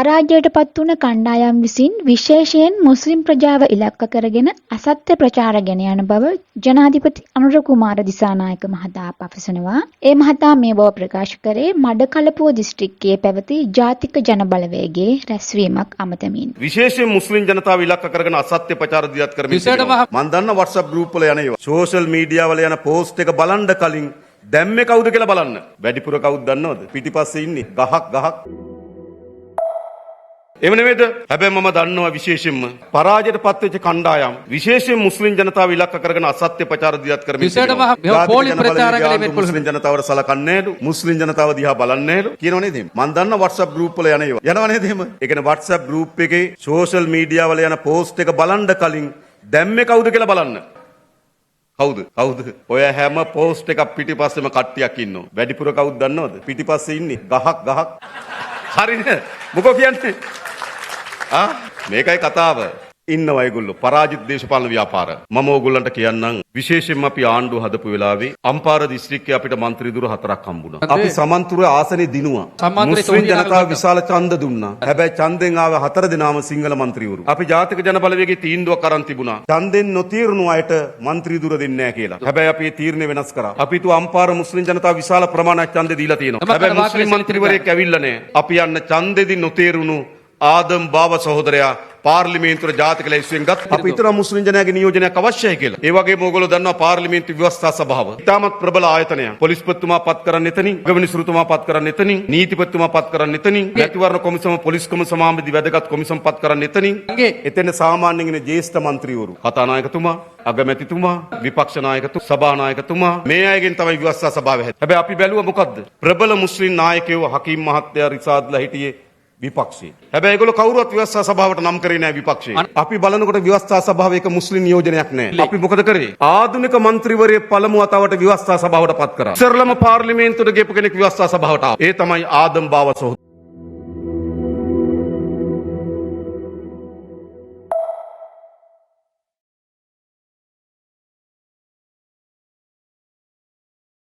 පරාජයට පත් වුණ කණ්ඩායම් විසින් විශේෂයෙන් මුස්ලිම් ප්‍රජාව ඉලක්ක කරගෙන අසත්‍ය ප්‍රචාර ගෙන යන බව ජනාධිපති අනුර කුමාර දිසානායක මහතා පවසනවා. ඒ මහතා මේ බව ප්‍රකාශ කරේ මඩකලපුව දිස්ත්‍රික්කයේ පැවති ජාතික ජනබලවේගයේ රැස්වීමක් අමතමින්. විශේෂයෙන් මුස්ලිම් ජනතාව ඉලක්ක කරගෙන අසත්‍ය ප්‍රචාර දියත් කරමින් සිටිනවා. මම දන්න WhatsApp group වල යන ඒවා. සෝෂල් මීඩියා වල යන post එක බලන්න කලින් දැම්මේ කවුද කියලා බලන්න. වැඩිපුර කවුද දන්නවද? පිටිපස්සේ ඉන්නේ ගහක්. එහෙම නෙමෙයිද? හැබැයි මම දන්නවා විශේෂයෙන්ම පරාජයට පත්වෙච්ච කණ්ඩායම් විශේෂයෙන් මුස්ලිම් ජනතාව ඉලක්ක කරගෙන අසත්‍ය ප්‍රචාර දියත් කරමින් මුස්ලිම් ජනතාවට සලකන්නේ නෑලු. මුස්ලිම් ජනතාව දිහා බලන්නේ නෑලු. කියනව නේද? මම දන්න WhatsApp group වල යන ඒවා. යනව නේද එහෙම? ඒ කියන්නේ WhatsApp group එකේ social media වල යන post එක බලන්න කලින් දැම්මේ කවුද කියලා බලන්න. කවුද? ඔය හැම post එකක් පිටිපස්සෙම කට්ටියක් ඉන්නවා. වැඩිපුර කවුද දන්නවද? පිටිපස්සේ ඉන්නේ ගහක්. හරිද? මොකෝ කියන්නේ? මේකයි කතාව. ඉන්නවා ඒගොල්ලෝ පරාජිත දේශපාලන ව්‍යාපාර. මම ඕගොල්ලන්ට කියන්නම් විශේෂයෙන්ම අපි ආණ්ඩුව හදපු වෙලාවේ අම්පාර දිස්ත්‍රික්කයේ අපිට മന്ത്രിදුර 4ක් හම්බුණා. අපි සමන්තුර ආසනේ දිනුවා. මුස්ලිම් ජනතාව විශාල ඡන්ද දුන්නා. හැබැයි ඡන්දෙන් ආව 4 දෙනාම සිංහල മന്ത്രിවරු. අපි ජාතික ජනබලවේගයේ තීන්දුවක් අරන් තිබුණා. ඡන්දෙන් නොතීරුණු අයට മന്ത്രിදුර දෙන්නේ නැහැ කියලා. හැබැයි අපි ඒ තීරණය වෙනස් කරා. අපි තු අම්පාර මුස්ලිම් ජනතාව විශාල ප්‍රමාණයක් ඡන්ද දීලා තියෙනවා. හැබැයි මුස්ලිම් മന്ത്രിවරයෙක් ඇවිල්ලා නැහැ. අපි යන්න ඡන්දෙදි නොතීරුණු ආදම් බාව සහෝදරයා පාර්ලිමේන්තුවේ ජාතික ලැයිස්තුවෙන් ගත් අපි හිතන මුස්ලිම් ජනයාගේ නියෝජනයක් අවශ්‍යයි කියලා. ඒ වගේම ඕගොල්ලෝ දන්නවා පාර්ලිමේන්තු ව්‍යවස්ථා සභාව. ඉතාමත් ප්‍රබල ආයතනයක්. පොලිස්පතිතුමා පත් කරන්න එතනින්, ගවනිසුරුතුමා පත් කරන්න එතනින්, නීතිපතිතුමා පත් කරන්න එතනින්, මැතිවරණ කොමිසම පොලිස් කොමිසම සමාබෙදී වැදගත් කොමිසම් පත් කරන්න එතනින්. එතන සාමාන්‍යයෙන් ඉන්නේ ජ්‍යෙෂ්ඨ മന്ത്രിවරු. කතානායකතුමා, අගමැතිතුමා, විපක්ෂ නායකතුමා, සභානායකතුමා මේ අයගෙන් තමයි ව්‍යවස්ථා සභාව හැදෙන්නේ. හැබැයි අපි බැලුවා මොකද්ද? ප්‍රබල මුස්ලිම් නායකයෝ හකීම් මහත්තයා රිසාඩ්ලා හිටියේ විපක්ෂේ. හැබැයි ඒගොල්ලෝ කවුරුවත් ව්‍යවස්ථා සභාවට නම් කරේ නැහැ විපක්ෂේ. අපි බලනකොට ව්‍යවස්ථා සභාවේ එක මුස්ලිම් නියෝජනයක් නැහැ. අපි මොකද කරේ? ආධුනික മന്ത്രിවරයෙක් පළමු වතාවට ව්‍යවස්ථා සභාවට පත් කරා. ඉස්සරළම පාර්ලිමේන්තුවට ගියපු කෙනෙක් ව්‍යවස්ථා සභාවට ආවා. ඒ තමයි ආදම් බාව සහෝදරයා.